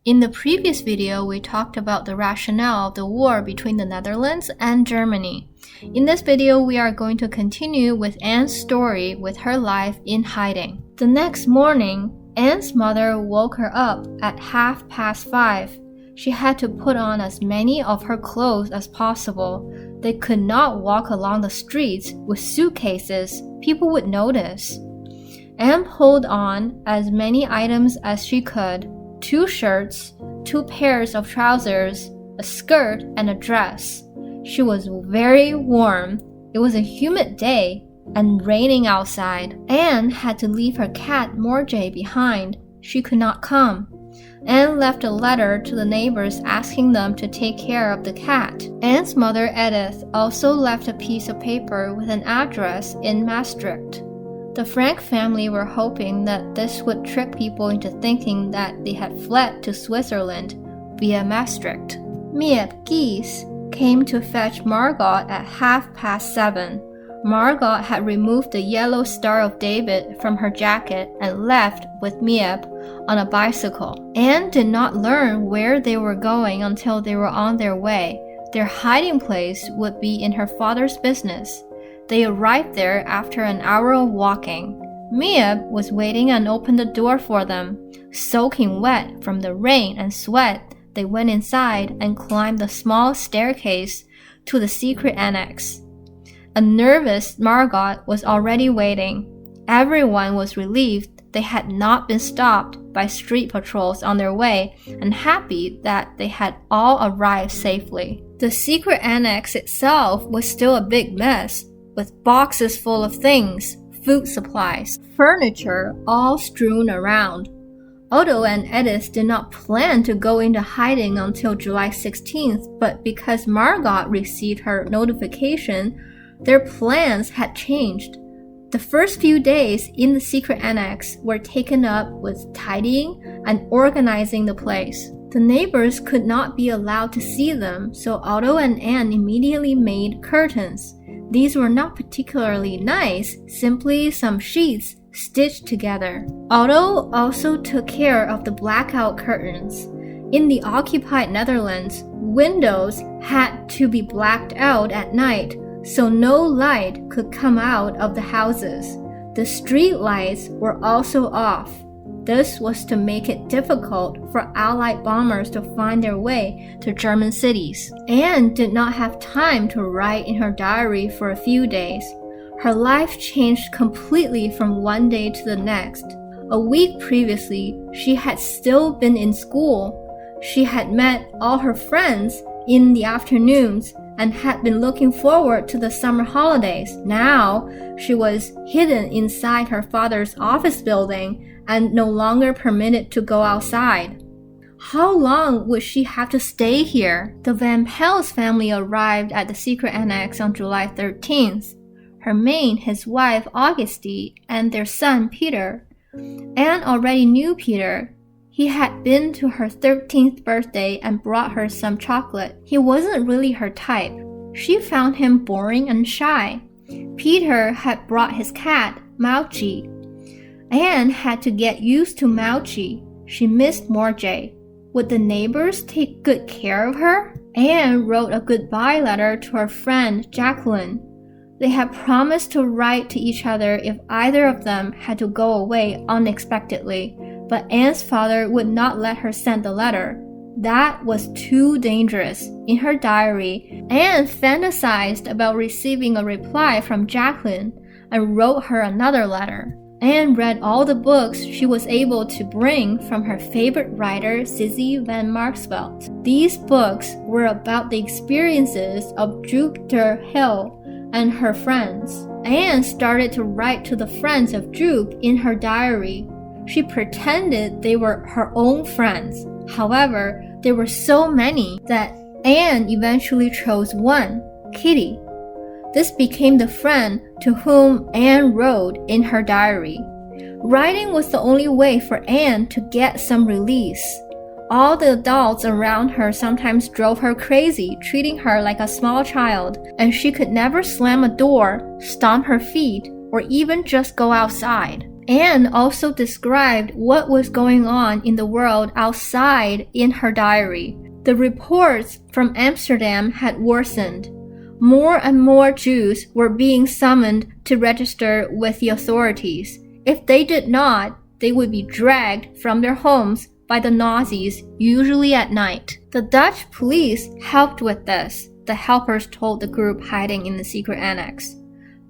In the previous video, we talked about the rationale of the war between the Netherlands and Germany. In this video, we are going to continue with Anne's story with her life in hiding. The next morning, Anne's mother woke her up at 5:30. She had to put on as many of her clothes as possible. They could not walk along the streets with suitcases. People would notice. Anne pulled on as many items as she could: 2 shirts, 2 pairs of trousers, a skirt, and a dress. She was very warm. It was a humid day and raining outside. Anne had to leave her cat Morjay behind. She could not come. Anne left a letter to the neighbors asking them to take care of the cat. Anne's mother Edith also left a piece of paper with an address in Maastricht. The Frank family were hoping that this would trick people into thinking that they had fled to Switzerland via Maastricht. Miep Gies came to fetch Margot at 7:30. Margot had removed the yellow Star of David from her jacket and left with Miep on a bicycle. Anne did not learn where they were going until they were on their way. Their hiding place would be in her father's business. They arrived there after an hour of walking. Miep was waiting and opened the door for them. Soaking wet from the rain and sweat, they went inside and climbed the small staircase to the secret annex. A nervous Margot was already waiting. Everyone was relieved they had not been stopped by street patrols on their way and happy that they had all arrived safely. The secret annex itself was still a big mess, with boxes full of things, food supplies, furniture all strewn around. Otto and Edith did not plan to go into hiding until July 16th, but because Margot received her notification, their plans had changed. The first few days in the secret annex were taken up with tidying and organizing the place. The neighbors could not be allowed to see them, so Otto and Anne immediately made curtains. These were not particularly nice, simply some sheets stitched together. Otto also took care of the blackout curtains. In the occupied Netherlands, windows had to be blacked out at night, so no light could come out of the houses. The street lights were also off. This was to make it difficult for Allied bombers to find their way to German cities. Anne did not have time to write in her diary for a few days. Her life changed completely from one day to the next. A week previously, she had still been in school. She had met all her friends in the afternoons and had been looking forward to the summer holidays. Now, she was hidden inside her father's office building and no longer permitted to go outside. How long would she have to stay here? The Van Pels family arrived at the secret annex on July 13th. Her maid, his wife Auguste, and their son Peter. Anne already knew Peter. He had been to her 13th birthday and brought her some chocolate. He wasn't really her type. She found him boring and shy. Peter had brought his cat, Mauchi. Anne had to get used to Mauchi. She missed Morjay. Would the neighbors take good care of her? Anne wrote a goodbye letter to her friend Jacqueline. They had promised to write to each other if either of them had to go away unexpectedly, but Anne's father would not let her send the letter. That was too dangerous. In her diary, Anne fantasized about receiving a reply from Jacqueline and wrote her another letter. Anne read all the books she was able to bring from her favorite writer, Sissy van Marksveld. These books were about the experiences of Joop ter Heil and her friends. Anne started to write to the friends of Joop in her diary. She pretended they were her own friends. However, there were so many that Anne eventually chose one, Kitty. This became the friend to whom Anne wrote in her diary. Writing was the only way for Anne to get some release. All the adults around her sometimes drove her crazy, treating her like a small child, and she could never slam a door, stomp her feet, or even just go outside. Anne also described what was going on in the world outside in her diary. The reports from Amsterdam had worsened. More and more Jews were being summoned to register with the authorities. If they did not, they would be dragged from their homes by the Nazis, usually at night. The Dutch police helped with this, the helpers told the group hiding in the secret annex.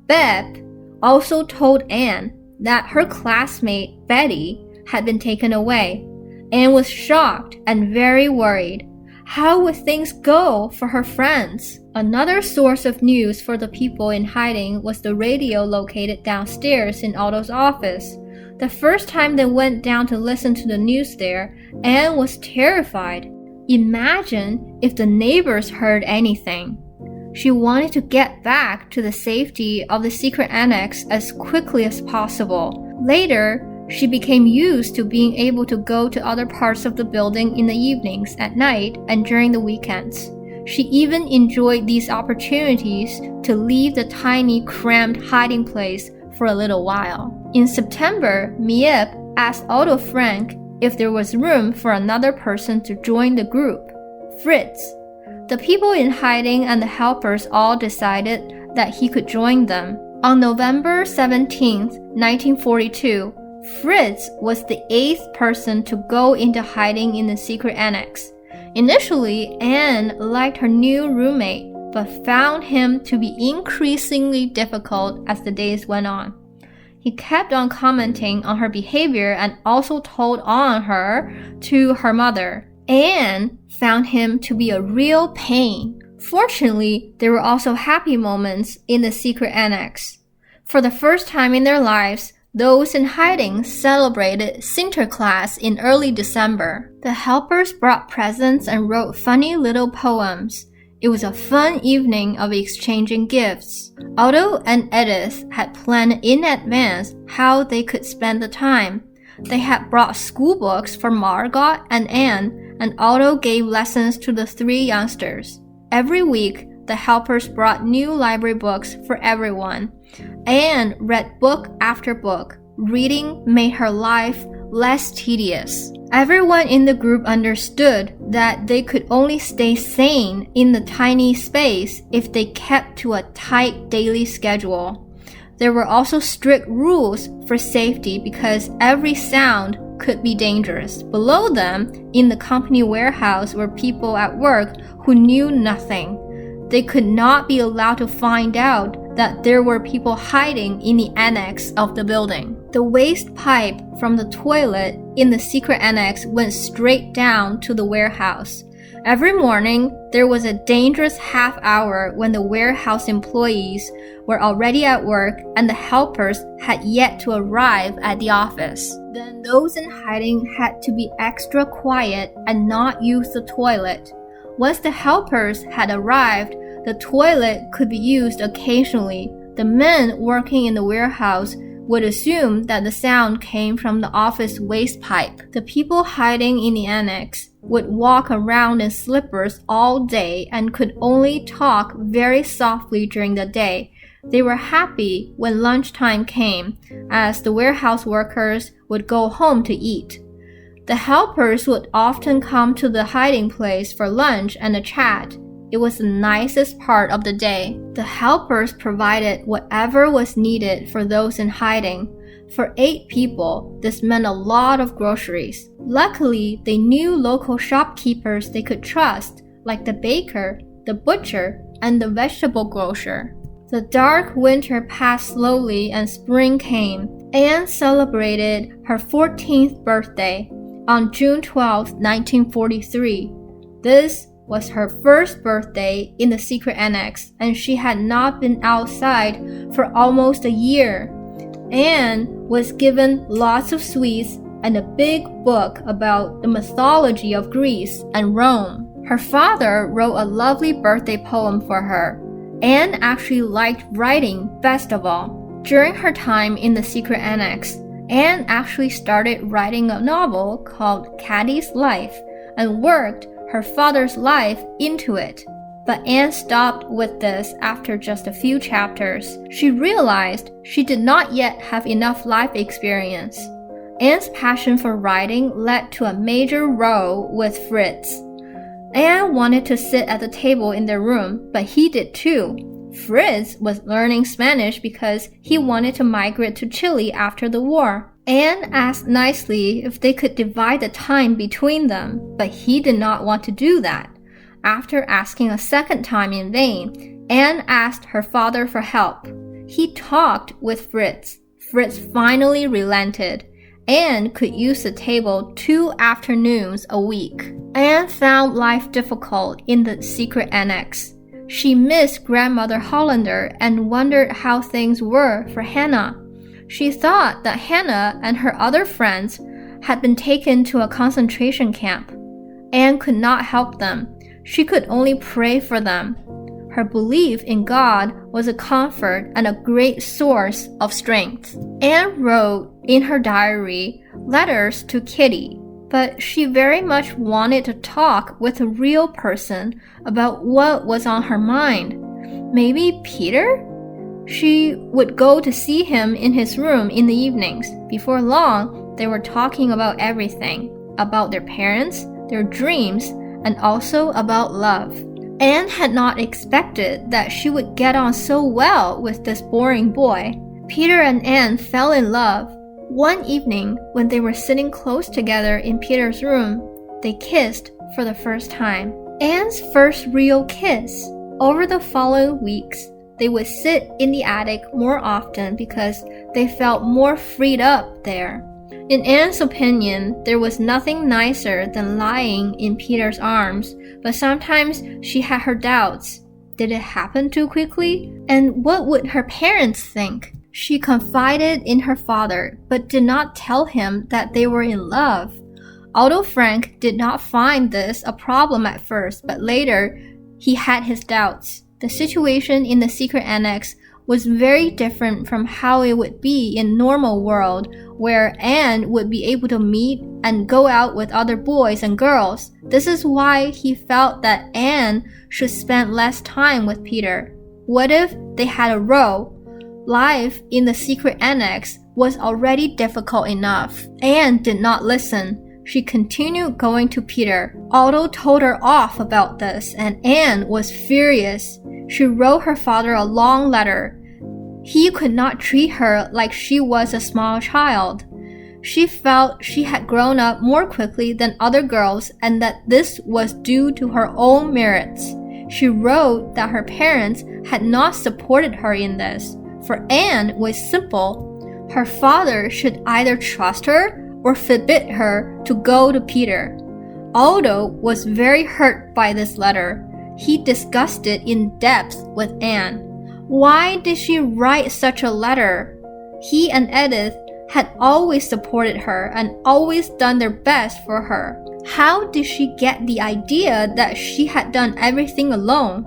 Beth also told Anne that her classmate Betty had been taken away. Anne was shocked and very worried. How would things go for her friends? Another source of news for the people in hiding was the radio located downstairs in Otto's office. The first time they went down to listen to the news there, Anne was terrified. Imagine if the neighbors heard anything. She wanted to get back to the safety of the secret annex as quickly as possible. Later, she became used to being able to go to other parts of the building in the evenings, at night, and during the weekends. She even enjoyed these opportunities to leave the tiny, cramped hiding place for a little while. In September, Miep asked Otto Frank if there was room for another person to join the group, Fritz. The people in hiding and the helpers all decided that he could join them. On November 17, 1942, Fritz was the 8th person to go into hiding in the secret annex. Initially, Anne liked her new roommate, but found him to be increasingly difficult as the days went on. He kept on commenting on her behavior and also told on her to her mother. Anne found him to be a real pain. Fortunately, there were also happy moments in the secret annex. For the first time in their lives, those in hiding celebrated Sinterklaas in early December. The helpers brought presents and wrote funny little poems. It was a fun evening of exchanging gifts. Otto and Edith had planned in advance how they could spend the time. They had brought school books for Margot and Anne, and Otto gave lessons to the 3 youngsters. Every week, the helpers brought new library books for everyone. Anne read book after book. Reading made her life less tedious. Everyone in the group understood that they could only stay sane in the tiny space if they kept to a tight daily schedule. There were also strict rules for safety because every sound could be dangerous. Below them, in the company warehouse, were people at work who knew nothing. They could not be allowed to find out that there were people hiding in the annex of the building. The waste pipe from the toilet in the secret annex went straight down to the warehouse. Every morning, there was a dangerous half hour when the warehouse employees were already at work and the helpers had yet to arrive at the office. Then those in hiding had to be extra quiet and not use the toilet. Once the helpers had arrived, the toilet could be used occasionally. The men working in the warehouse would assume that the sound came from the office waste pipe. The people hiding in the annex would walk around in slippers all day and could only talk very softly during the day. They were happy when lunchtime came, as the warehouse workers would go home to eat. The helpers would often come to the hiding place for lunch and a chat. It was the nicest part of the day. The helpers provided whatever was needed for those in hiding. For 8 people, this meant a lot of groceries. Luckily, they knew local shopkeepers they could trust, like the baker, the butcher, and the vegetable grocer. The dark winter passed slowly and spring came. Anne celebrated her 14th birthday on June 12, 1943. This was her first birthday in the secret annex, and she had not been outside for almost a year. Anne was given lots of sweets and a big book about the mythology of Greece and Rome. Her father wrote a lovely birthday poem for her. Anne actually liked writing best of all. During her time in the secret annex, Anne actually started writing a novel called Caddy's Life and worked her father's life into it. But Anne stopped with this after just a few chapters. She realized she did not yet have enough life experience. Anne's passion for writing led to a major row with Fritz. Anne wanted to sit at the table in their room, but he did too. Fritz was learning Spanish because he wanted to migrate to Chile after the war. Anne asked nicely if they could divide the time between them, but he did not want to do that. After asking a second time in vain, Anne asked her father for help. He talked with Fritz. Fritz finally relented. Anne could use the table 2 afternoons a week. Anne found life difficult in the secret annex. She missed Grandmother Hollander and wondered how things were for Hannah. She thought that Hannah and her other friends had been taken to a concentration camp. Anne could not help them. She could only pray for them. Her belief in God was a comfort and a great source of strength. Anne wrote in her diary letters to Kitty, but she very much wanted to talk with a real person about what was on her mind. Maybe Peter? She would go to see him in his room in the evenings. Before long, they were talking about everything, about their parents, their dreams, and also about love. Anne had not expected that she would get on so well with this boring boy. Peter and Anne fell in love. One evening, when they were sitting close together in Peter's room, they kissed for the first time. Anne's first real kiss. Over the following weeks, they would sit in the attic more often because they felt more freed up there. In Anne's opinion, there was nothing nicer than lying in Peter's arms, but sometimes she had her doubts. Did it happen too quickly? And what would her parents think? She confided in her father, but did not tell him that they were in love. Although Frank did not find this a problem at first, but later he had his doubts. The situation in the secret annex was very different from how it would be in normal world, where Anne would be able to meet and go out with other boys and girls. This is why he felt that Anne should spend less time with Peter. What if they had a row? Life in the secret annex was already difficult enough. Anne did not listen. She continued going to Peter. Otto told her off about this, and Anne was furious. She wrote her father a long letter. He could not treat her like she was a small child. She felt she had grown up more quickly than other girls and that this was due to her own merits. She wrote that her parents had not supported her in this. For Anne was simple. Her father should either trust her or forbid her to go to Peter. Otto was very hurt by this letter. He discussed it in depth with Anne. Why did she write such a letter? He and Edith had always supported her and always done their best for her. How did she get the idea that she had done everything alone?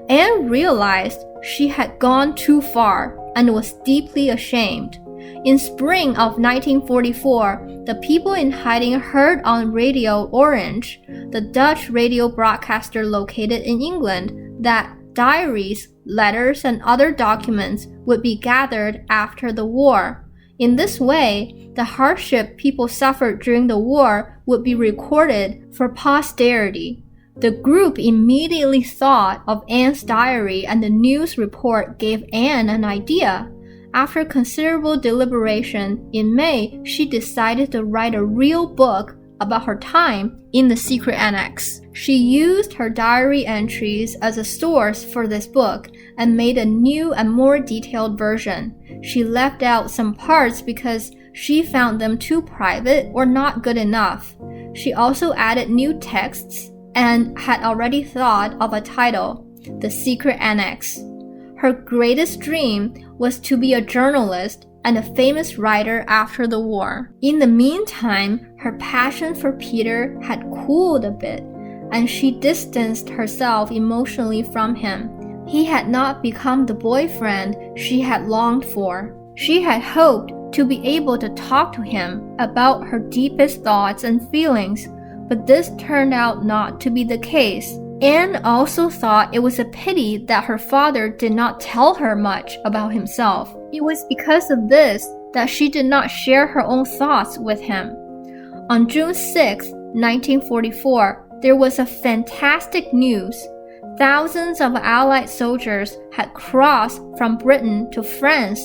Anne realized she had gone too far and was deeply ashamed. In spring of 1944, the people in hiding heard on Radio Orange, the Dutch radio broadcaster located in England, that diaries, letters, and other documents would be gathered after the war. In this way, the hardship people suffered during the war would be recorded for posterity. The group immediately thought of Anne's diary, and the news report gave Anne an idea. After considerable deliberation, in May, she decided to write a real book about her time in the secret annex. She used her diary entries as a source for this book and made a new and more detailed version. She left out some parts because she found them too private or not good enough. She also added new texts and had already thought of a title, The Secret Annex. Her greatest dream was to be a journalist and a famous writer after the war. In the meantime, her passion for Peter had cooled a bit, and she distanced herself emotionally from him. He had not become the boyfriend she had longed for. She had hoped to be able to talk to him about her deepest thoughts and feelings, but this turned out not to be the case. Anne also thought it was a pity that her father did not tell her much about himself. It was because of this that she did not share her own thoughts with him. On June 6, 1944, there was a fantastic news. Thousands of Allied soldiers had crossed from Britain to France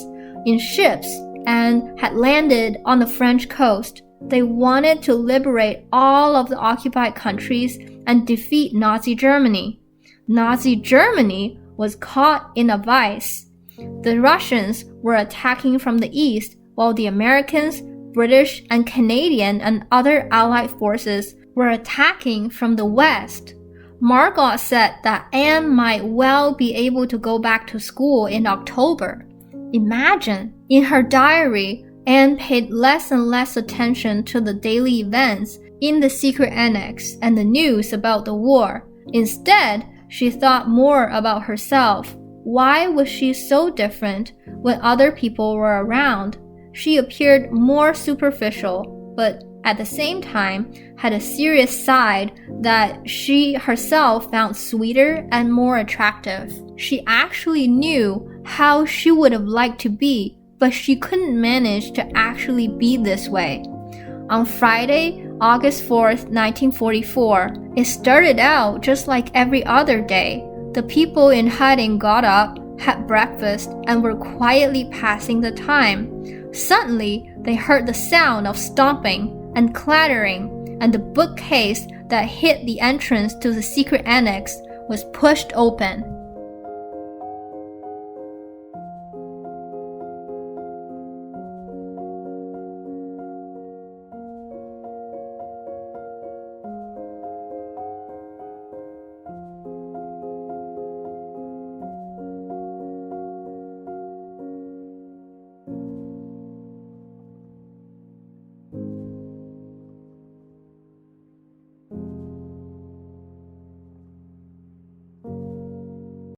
in ships and had landed on the French coast. They wanted to liberate all of the occupied countries and defeat Nazi Germany. Nazi Germany was caught in a vice. The Russians were attacking from the east, while the Americans, British, and Canadian and other Allied forces were attacking from the west. Margot said that Anne might well be able to go back to school in October. Imagine, in her diary, Anne paid less and less attention to the daily events in the secret annex and the news about the war. Instead, she thought more about herself. Why was she so different when other people were around? She appeared more superficial, but at the same time had a serious side that she herself found sweeter and more attractive. She actually knew how she would have liked to be, but she couldn't manage to actually be this way. On Friday, August 4th, 1944, it started out just like every other day. The people in hiding got up, had breakfast, and were quietly passing the time. Suddenly, they heard the sound of stomping and clattering, and the bookcase that hid the entrance to the secret annex was pushed open.